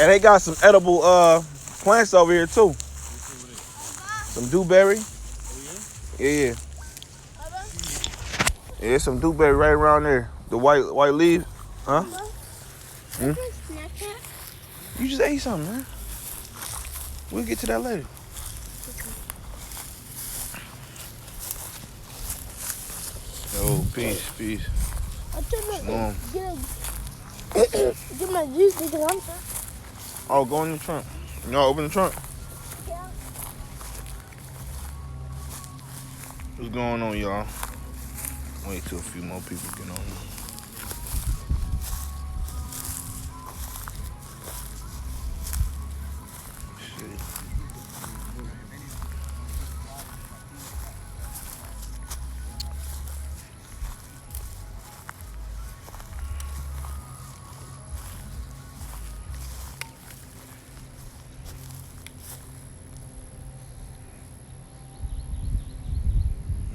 And they got some edible plants over here too. Some dewberry. Yeah. Yeah, some dewberry right around there. The white leaves. Huh? Hmm? You just ate something, man. We'll get to that later. Oh, peace. Get my juice in the trunk. Oh, go in the trunk. No, open the trunk. Yeah. What's going on, y'all? Wait till a few more people get on.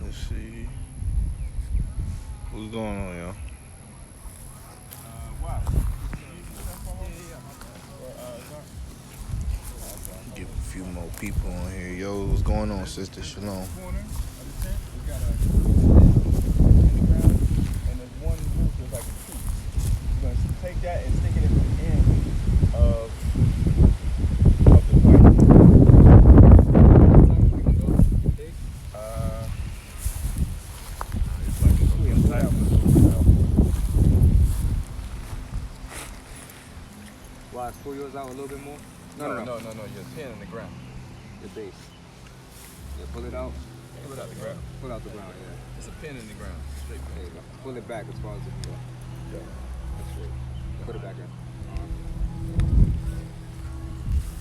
Let's see. What's going on, y'all? Get a few more people on here. Yo, what's going on, Sister Shalom? Take that and stick it at the end of the pipe. Why, pull yours out a little bit more? No. Your pin in the ground. The base. Yeah, pull it out. Pull it out the ground. Pull out the ground, yeah. It's a pin in the ground. Straight There pin. you go. Pull it back as far as it can go. Yeah. That's right. Put it back in.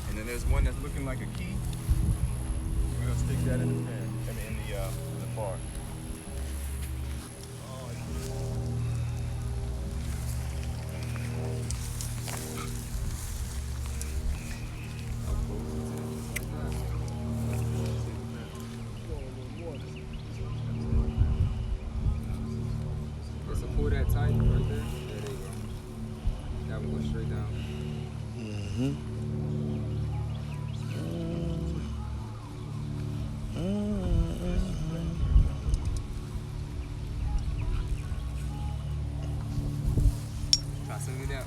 And then there's one that's looking like a key. We're gonna stick that in the pin. I mean, in the bar. Just pull that tight right there. There you go. That one goes straight down. Try to send me that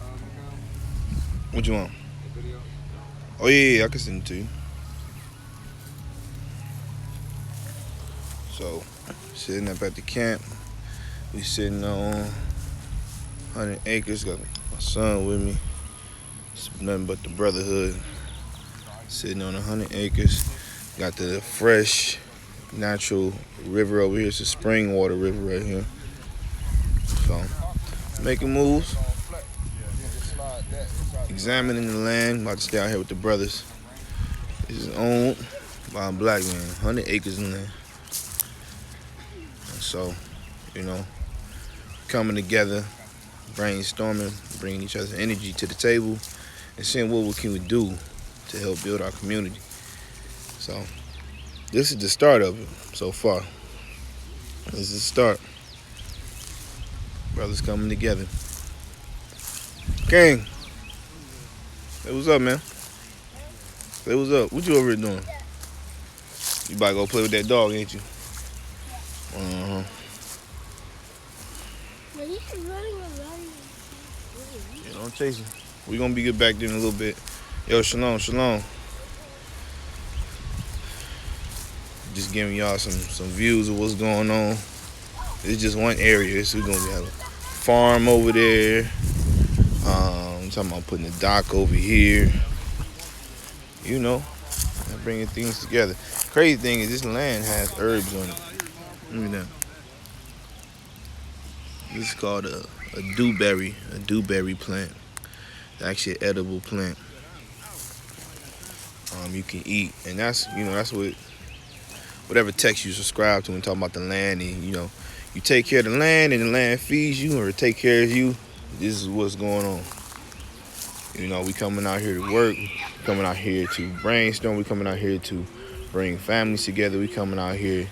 What you want? the video. Oh, yeah, I can send it to you. So, sitting up at the camp. We sitting on 100 acres. Got my son with me. It's nothing but the brotherhood. Sitting on 100 acres. Got the fresh, natural river over here. It's a spring water river right here. So, making moves. Examining the land. About to stay out here with the brothers. This is owned by a black man. 100 acres in there. And so, you know, coming together, brainstorming, bringing each other's energy to the table, and seeing what we can do to help build our community. So, this is the start of it so far. This is the start. Brothers coming together. King, hey, what's up, man? Hey, what's up? What you over here doing? You about to go play with that dog, ain't you? Uh-huh. But he's running around. Yeah, don't chase him. We're gonna be good back there in a little bit. Yo, shalom. Just giving y'all some views of what's going on. It's just one area. So we're gonna have a farm over there. I'm talking about putting a dock over here. You know, and bringing things together. Crazy thing is this land has herbs on it. Look at that. This is called a dewberry plant. It's actually an edible plant. You can eat, and that's what whatever text you subscribe to and talking about the land, and you take care of the land and the land feeds you or take care of you. This is what's going on. We coming out here to work, coming out here to brainstorm, we coming out here to bring families together, we coming out here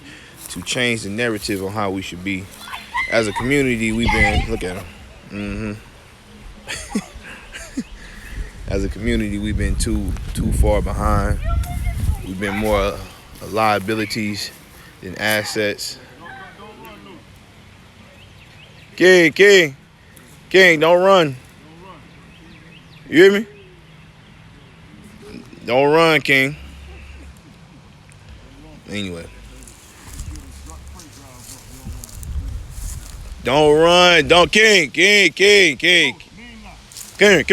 to change the narrative on how we should be. As a community, we've been, look at them. as a community, we've been too far behind. We've been more liabilities than assets. King, don't run. You hear me? Don't run, King. Anyway. Don't run. Don't, King. Come here, King. Come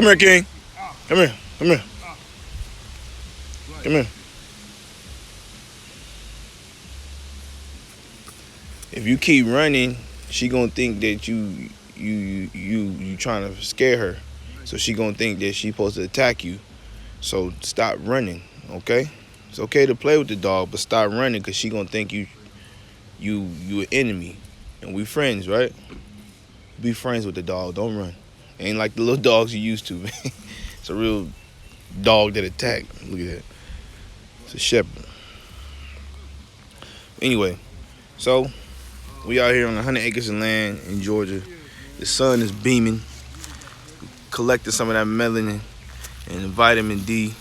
here. If you keep running, she gonna think that you trying to scare her. So she gonna think that she supposed to attack you. So stop running, okay? It's okay to play with the dog, but stop running because she gonna think you an enemy. And we friends, right? Be friends with the dog. Don't run. Ain't like the little dogs you used to, man. It's a real dog that attack. Look at that. It's a shepherd. Anyway, so we out here on 100 acres of land in Georgia. The sun is beaming. Collecting some of that melanin and vitamin D,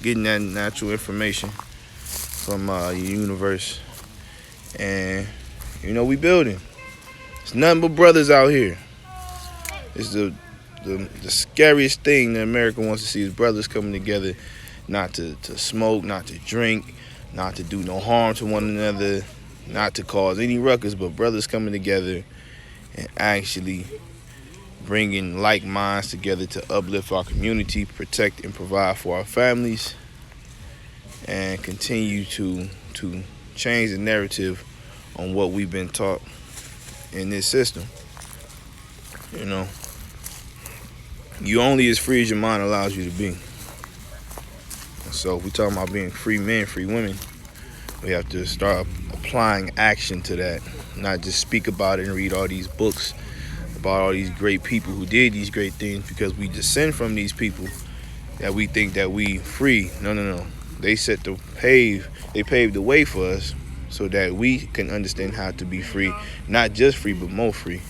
getting that natural information from your universe. And, you know, we building. It's nothing but brothers out here. It's the scariest thing that America wants to see is brothers coming together, not to smoke, not to drink, not to do no harm to one another, not to cause any ruckus, but brothers coming together and actually bringing like minds together to uplift our community, protect and provide for our families, and continue to change the narrative on what we've been taught in this system. You know, you only as free as your mind allows you to be. So if we talking about being free men, free women, we have to start applying action to that, not just speak about it and read all these books about all these great people who did these great things because we descend from these people that we think that we free. No. They paved the way for us so that we can understand how to be free, not just free, but more free.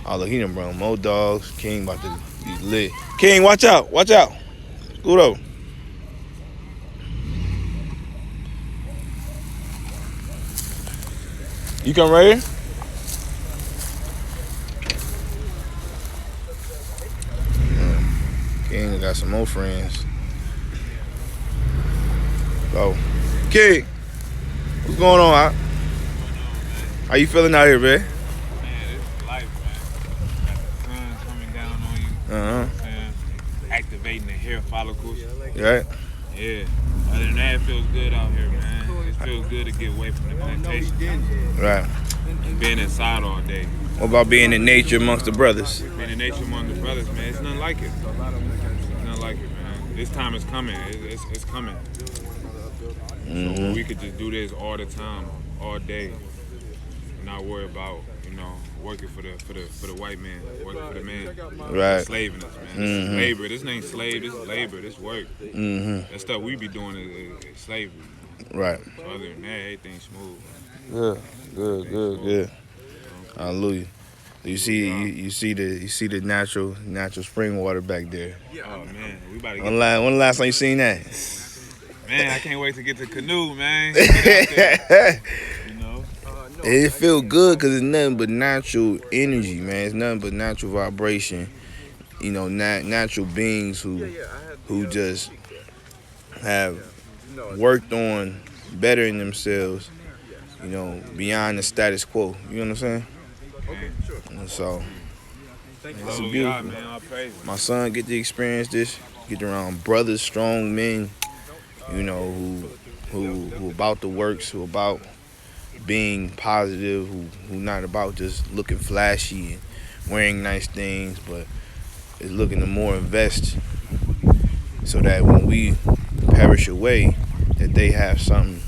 Oh, look, he done brought more dogs. King about to be lit. King, watch out. Scoot over. You come right here? King got some more friends. Go. King, what's going on, Hot? How you feeling out here, man? Man, it's life, man. Got the sun coming down on you. Uh-huh. You know what I'm saying? Activating the hair follicles. Right? Yeah. Other than that, it feels good out here, man. It feels good to get away from the plantation. Right. Being inside all day. What about being in nature amongst the brothers? Being in nature among the brothers, man, it's nothing like it. It's nothing like it, man. This time is coming. It's coming. So we could just do this all the time, all day, and not worry about, you know, working for the white man, working for the man, Right. slaving us, man. This is labor. This ain't slave. This is labor. This work. That stuff we be doing is slavery. Right. So other than that, everything's smooth. Good. Hallelujah. You see the natural spring water back there. Oh man, we about to get. When the last time you seen that? Man, I can't wait to get to canoe, man. Get out there, you know. It feel good because it's nothing but natural energy, man. It's nothing but natural vibration. You know, natural beings who just have worked on bettering themselves, you know, beyond the status quo. You know what I'm saying? And so, it's Hallelujah, beautiful. man. All praise. My son get to experience this, get around brothers, strong men, you know, who about the works, who about being positive, who not about just looking flashy and wearing nice things, but is looking to more invest so that when we perish away, that they have something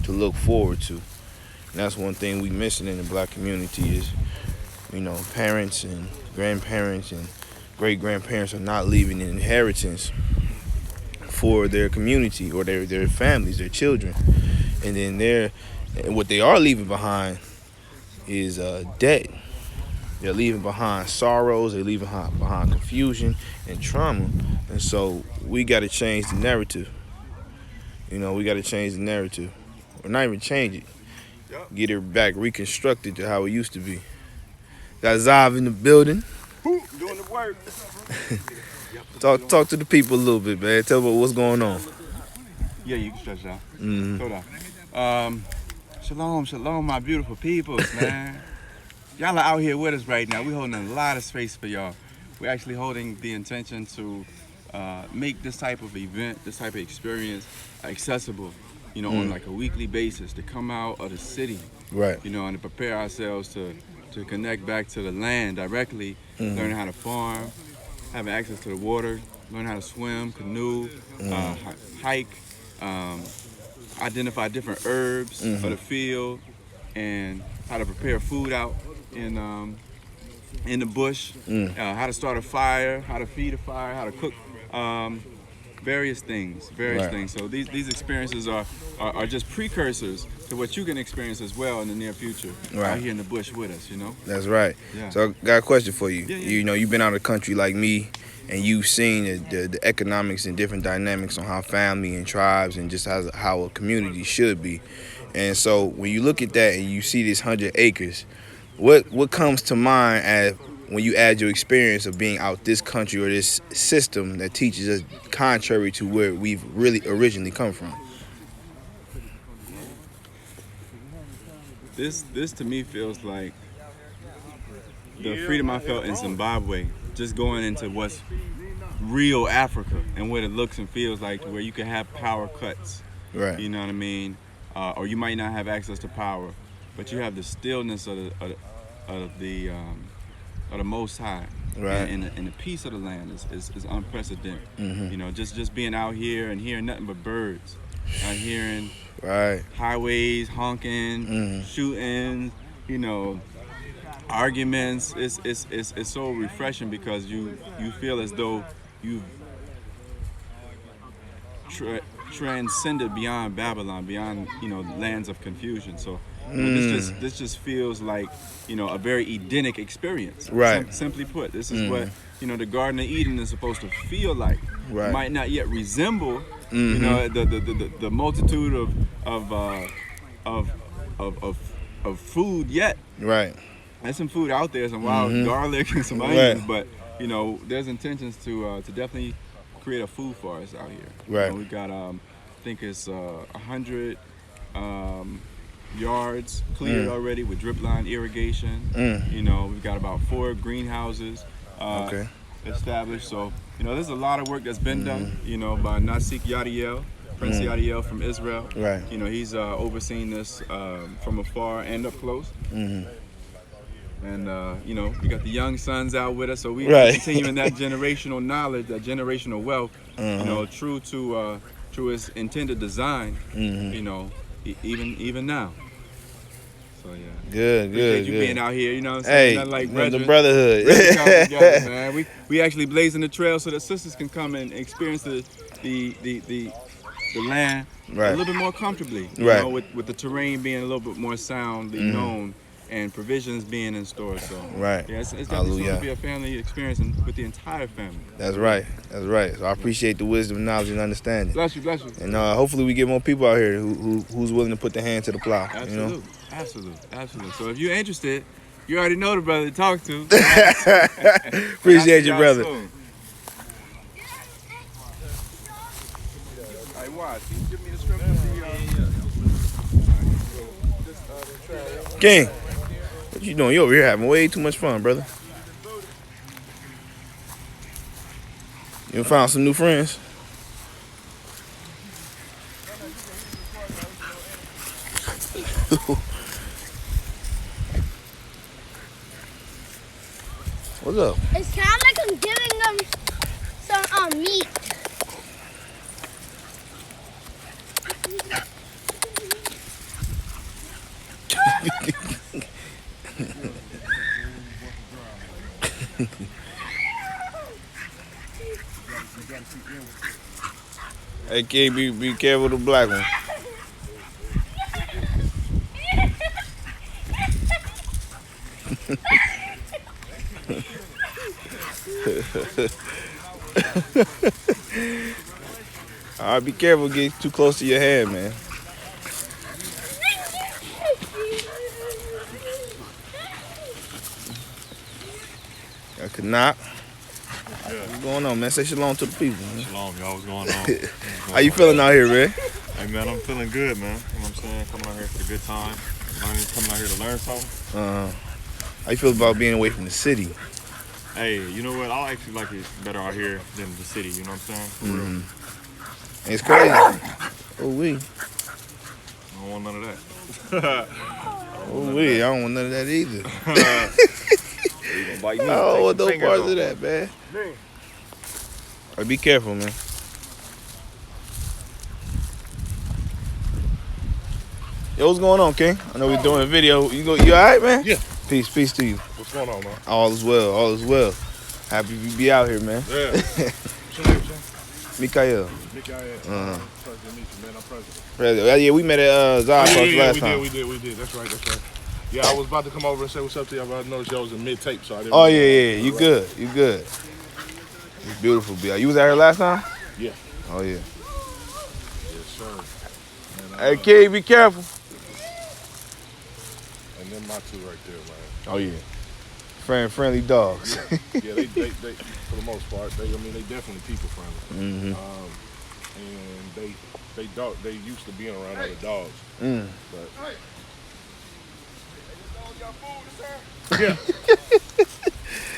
to look forward to. And that's one thing we missing in the black community is, you know, parents and grandparents and great-grandparents are not leaving an inheritance for their community or their families, their children. And then what they are leaving behind is debt. They're leaving behind sorrows, they're leaving behind confusion and trauma. And so we got to change the narrative. You know, we got to change the narrative. Or not even change it. Yep. Get it back reconstructed to how it used to be. Got Zav in the building. Woo, doing the work. Talk to the people a little bit, man. Tell them what's going on. Yeah, you can stretch it out. Mm-hmm. Hold on. Shalom, shalom, my beautiful peoples, man. Y'all are out here with us right now. We're holding a lot of space for y'all. We're actually holding the intention to make this type of event, this type of experience accessible, you know, on like a weekly basis, to come out of the city, Right. you know, and to prepare ourselves to connect back to the land directly, learn how to farm, having access to the water, learn how to swim, canoe, hike, identify different herbs for the field, and how to prepare food out in the bush, how to start a fire, how to feed a fire, how to cook, various things. Right. So these experiences are just precursors to what you can experience as well in the near future, Right. out here in the bush with us, you know? That's right. Yeah. So I got a question for you. Yeah. You know, you've been out of the country like me, and you've seen the economics and different dynamics on how family and tribes and just how a community should be. And so when you look at that and you see this 100 acres, what comes to mind as when you add your experience of being out this country or this system that teaches us contrary to where we've really originally come from? This to me feels like the freedom I felt in Zimbabwe, just going into what's real Africa and what it looks and feels like, to where you can have power cuts. Right. You know what I mean? Or you might not have access to power, but you have the stillness of the Most High. Right. And the peace of the land is unprecedented. You know, just being out here and hearing nothing but birds, out hearing Right. highways honking, shooting, you know, arguments. It's so refreshing, because you feel as though you've transcended beyond Babylon, beyond, you know, lands of confusion. So this just feels like, you know, a very Edenic experience. Right. Simply put, this is what, you know, the Garden of Eden is supposed to feel like. Right. It might not yet resemble, you know, the multitude of food yet. Right. There's some food out there, some wild garlic and some onions, but, you know, there's intentions to definitely create a food forest out here. Right. You know, we got I think it's 100 yards cleared already with drip line irrigation. You know, we've got about 4 greenhouses established. So, you know, there's a lot of work that's been done, you know, by Nasik Yadiel, Prince Yadiel from Israel. Right. You know, he's overseeing this from afar and up close. And, you know, we got the young sons out with us, so we continuing that generational knowledge, that generational wealth, you know, true to its intended design, you know, even now. So, yeah. Good. Appreciate you being out here, you know what I'm saying? Hey, Nothing like the brethren. brotherhood. Really come together, man. We actually blazing the trail so that sisters can come and experience the land a little bit more comfortably. You know, with the terrain being a little bit more soundly known, and provisions being in store. So Right. yeah, it's definitely going to be a family experience with the entire family. That's right. So I appreciate the wisdom, knowledge, and understanding. Bless you. And hopefully we get more people out here who's willing to put their hand to the plow. Absolutely. You know? Absolutely. So if you're interested, you already know the brother to talk to. Appreciate you, brother. Soon. Hey, watch. Can you give me the shrimp with the King, what you doing? You over here having way too much fun, brother. You found some new friends? What's up? It's kind of like I'm giving them some meat. Hey, kid, be careful with the black one. All right, be careful. Get too close to your hand, man. I could not. What's going on, man? Say shalom to the people, man. Shalom, y'all. What's going on? How you feeling out here, man? Hey, man, I'm feeling good, man. You know what I'm saying? Coming out here for a good time. Coming out here to learn something. How you feel about being away from the city? Hey, you know what? I actually like it better out here than the city. You know what I'm saying? For real. And it's crazy. Oh, we. I don't want none of that. Oh, we. I don't want none of that either. You gonna bite me? I don't Take want your no fingers parts off. of that, man. All right, be careful, man. Yo, what's going on, King? I know we're doing a video. You all right, man? Yeah. Peace to you. What's going on, man? All is well, all is well. Happy to be out here, man. Yeah. What's your name, Jim? Mikael. Mickey, I am. Uh-huh. Pleasure to meet you, man. I'm president. Yeah, we met at Zod last time. we did. That's right. Yeah, I was about to come over and say what's up to y'all, but I noticed y'all was in mid-tape, so I didn't. Oh, yeah. You good. It's beautiful, B. You was out here last time? Yeah. Oh, yeah. Yes, sir. Man, Hey, King, be careful. And then my two right there, man. Oh, yeah. Friendly dogs. Yeah, they for the most part, they definitely people friendly. Mm-hmm. And they used to being around other dogs. Mm. But yeah.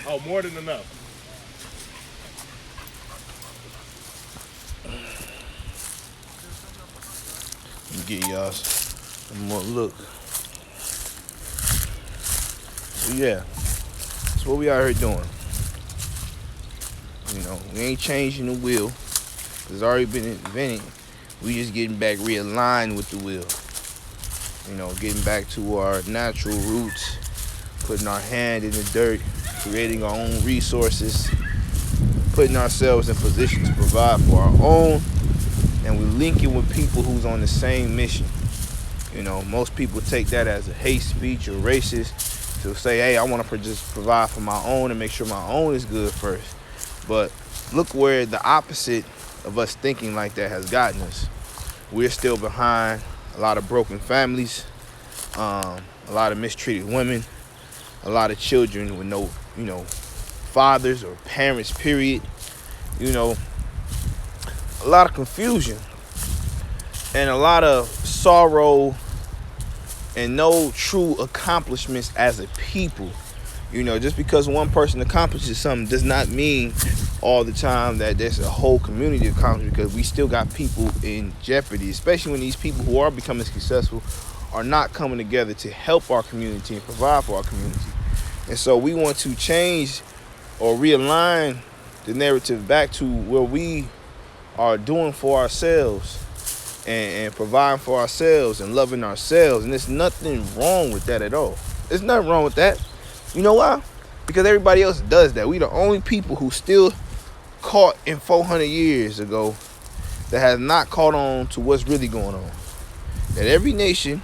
Oh, more than enough. Let me get y'all some more look. So, yeah. That's what we out here doing. You know, we ain't changing the wheel. It's already been invented. We just getting back realigned with the wheel. You know, getting back to our natural roots, putting our hand in the dirt, creating our own resources, putting ourselves in position to provide for our own, and we linking with people who's on the same mission. You know, most people take that as a hate speech or racist to say, hey, I want to just provide for my own and make sure my own is good first. But look where the opposite of us thinking like that has gotten us. We're still behind a lot of broken families, a lot of mistreated women, a lot of children with no, fathers or parents, period. A lot of confusion and a lot of sorrow and no true accomplishments as a people. Just because one person accomplishes something does not mean all the time that there's a whole community accomplished, because we still got people in jeopardy, especially when these people who are becoming successful are not coming together to help our community and provide for our community. And so we want to change or realign the narrative back to where we are doing for ourselves and providing for ourselves and loving ourselves. And there's nothing wrong with that at all. There's nothing wrong with that. You know why? Because everybody else does that. We the only people who still caught in 400 years ago that has not caught on to what's really going on. That every nation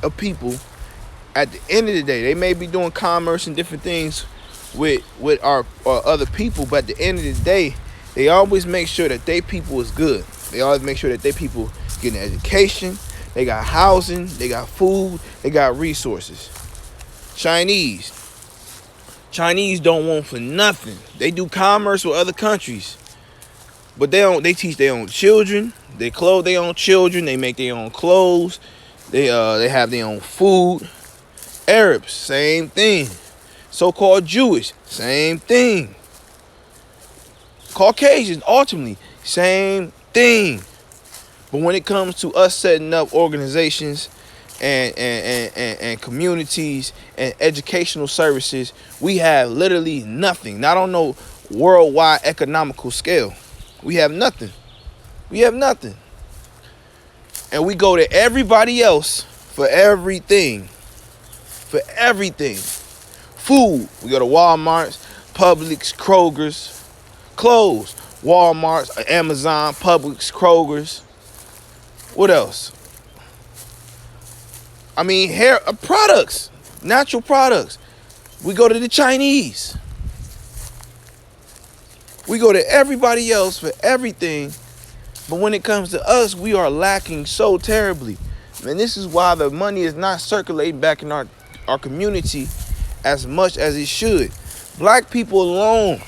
of people, at the end of the day, they may be doing commerce and different things with our other people, but at the end of the day, they always make sure that their people is good. They always make sure that their people get an education, they got housing, they got food, they got resources. Chinese don't want for nothing. They do commerce with other countries, but they teach their own children, they clothe their own children, they make their own clothes, they have their own food. Arabs, same thing. So-called Jewish, same thing. Caucasians, ultimately, same thing. But when it comes to us setting up organizations and communities and educational services, we have literally nothing. Not on no worldwide economical scale. We have nothing. And we go to everybody else for everything. Food, we go to Walmart's, Publix, Kroger's. Clothes, Walmart's, Amazon, Publix, Kroger's. What else? Hair products, natural products. We go to the Chinese. We go to everybody else for everything But when it comes to us, we are lacking so terribly. And this is why the money is not circulating back in our community as much as it should. Black people alone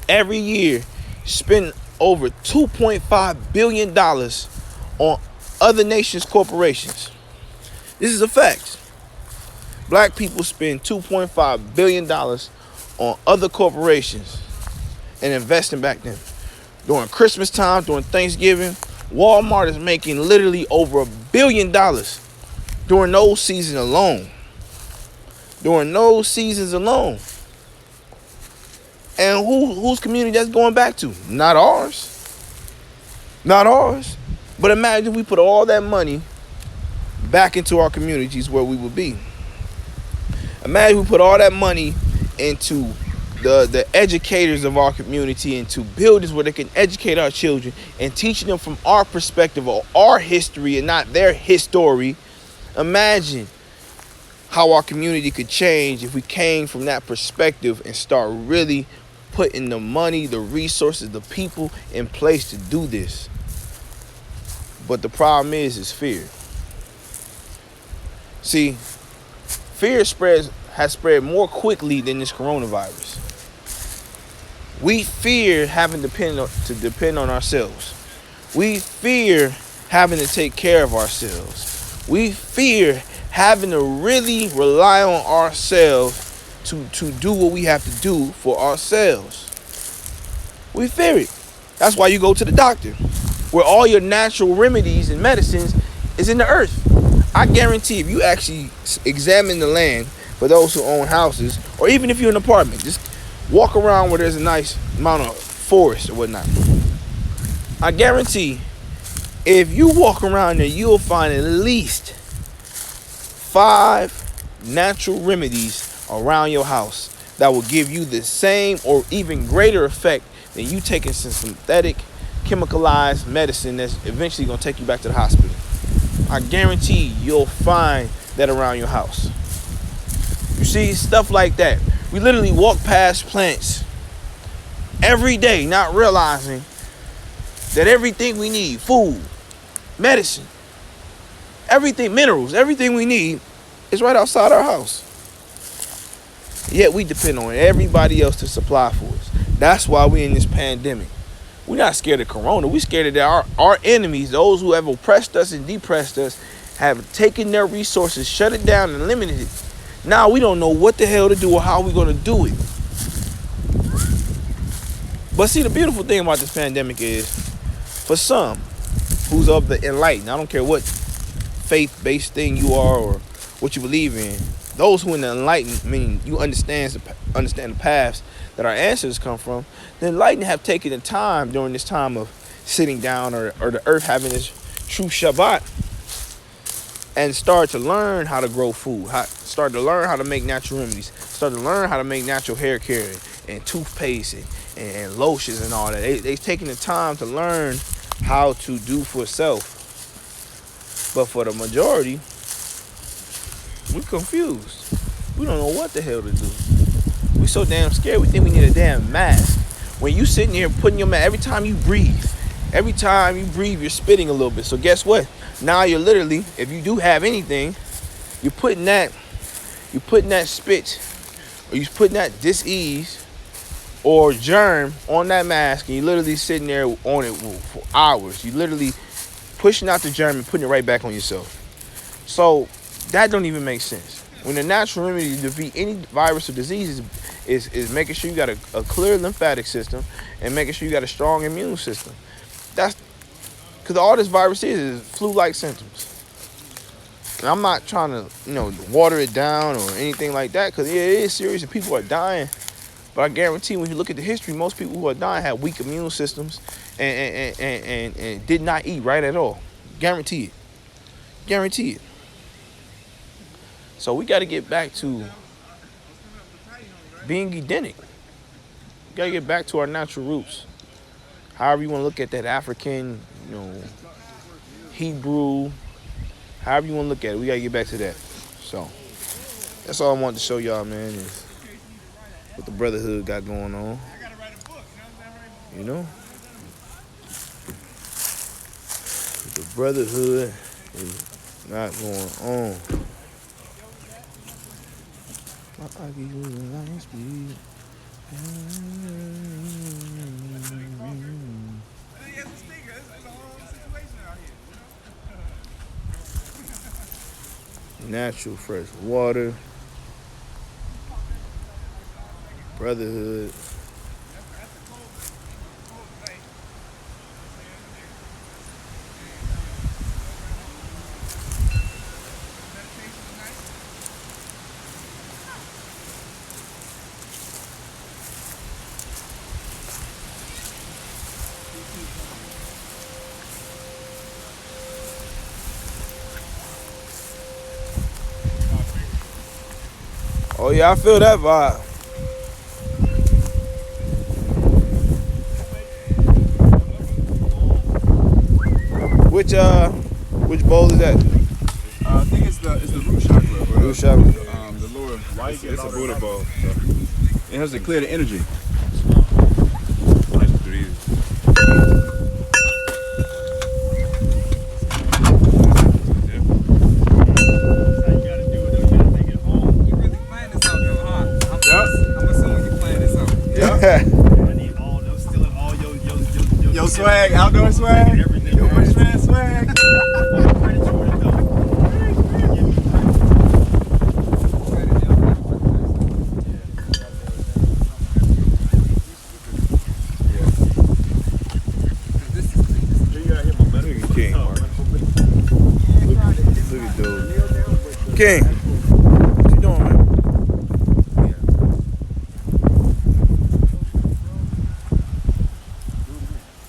every year spend over $2.5 billion on other nations' corporations. This is a fact. Black people spend $2.5 billion on other corporations and investing back then. During Christmas time, during Thanksgiving, Walmart is making literally over $1 billion during those seasons alone. During those seasons alone. And whose community that's going back to? Not ours. Not ours. But imagine we put all that money back into our communities where we would be. Imagine we put all that money into the educators of our community, into buildings where they can educate our children and teaching them from our perspective or our history and not their history. Imagine how our community could change if we came from that perspective and start really putting the money, the resources, the people in place to do this. But the problem is fear. See, fear has spread more quickly than this coronavirus. We fear having to depend on ourselves. We fear having to take care of ourselves. We fear having to really rely on ourselves to do what we have to do for ourselves. We fear it. That's why you go to the doctor, where all your natural remedies and medicines is in the earth. I guarantee if you actually examine the land, for those who own houses, or even if you're in an apartment, just walk around where there's a nice amount of forest or whatnot. I guarantee if you walk around there, you'll find at least 5 natural remedies around your house that will give you the same or even greater effect than you taking some synthetic, chemicalized medicine that's eventually going to take you back to the hospital. I guarantee you'll find that around your house. You see, stuff like that. We literally walk past plants every day, not realizing that everything we need, food, medicine, everything, minerals, everything we need is right outside our house. Yet we depend on everybody else to supply for us. That's why we're in this pandemic. We're not scared of corona. We're scared that our enemies, those who have oppressed us and depressed us, have taken their resources, shut it down, and limited it. Now we don't know what the hell to do or how we're going to do it. But see, the beautiful thing about this pandemic is, for some who's of the enlightened, I don't care what faith-based thing you are or what you believe in, those who in the enlightened, meaning you understand the paths that our ancestors come from, the enlightened have taken the time during this time of sitting down or the earth having this true Shabbat and start to learn how to grow food, start to learn how to make natural remedies, start to learn how to make natural hair care and toothpaste and lotions and all that. They've taken the time to learn how to do for self. But for the majority, we're confused. We don't know what the hell to do. We're so damn scared, we think we need a damn mask. When you sitting here putting your mask, every time you breathe, you're spitting a little bit. So guess what? Now you're literally, if you do have anything, you're putting that spit, or you're putting that disease or germ on that mask, and you're literally sitting there on it for hours. You're literally pushing out the germ and putting it right back on yourself. So that don't even make sense. When the natural remedy to defeat any virus or disease is making sure you got a clear lymphatic system and making sure you got a strong immune system. That's because all this virus is flu-like symptoms. And I'm not trying to, water it down or anything like that, because it is serious and people are dying. But I guarantee when you look at the history, most people who are dying had weak immune systems and did not eat right at all. Guarantee it. Guarantee it. So we got to get back to being Edenic. We got to get back to our natural roots. However you want to look at that, African, Hebrew, however you want to look at it, we got to get back to that. So that's all I wanted to show y'all, man, is what the brotherhood got going on. brotherhood is not going on. My Aki moving light speed. Natural fresh water. Brotherhood. Oh yeah, I feel that vibe. Which bowl is that? I think it's the root chakra. Or Root chakra. The lower. It's a Buddha bowl. So it helps to clear the energy. Nice and breezy. You really playing this out though, huh? I'm assuming you playing this out. I need all those, stealing all your Yo swag, outdoor swag. everything. Yo bushman swag. Credit Jordan though. Look at King, Mark. Look at dude. King, what you doing, man?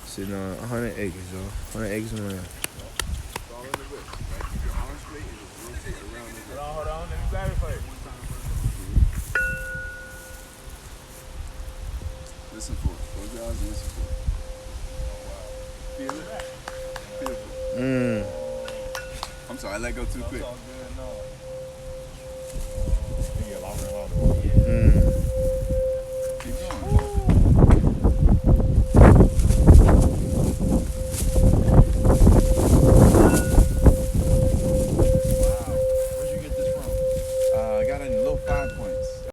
Sitting on 100 acres, y'all. 100 acres of land. Hold on, let me clarify. Listen for it. Close your eyes and listen for it. Feel it? Beautiful. I'm sorry, I let go too quick. Yeah, louder and louder.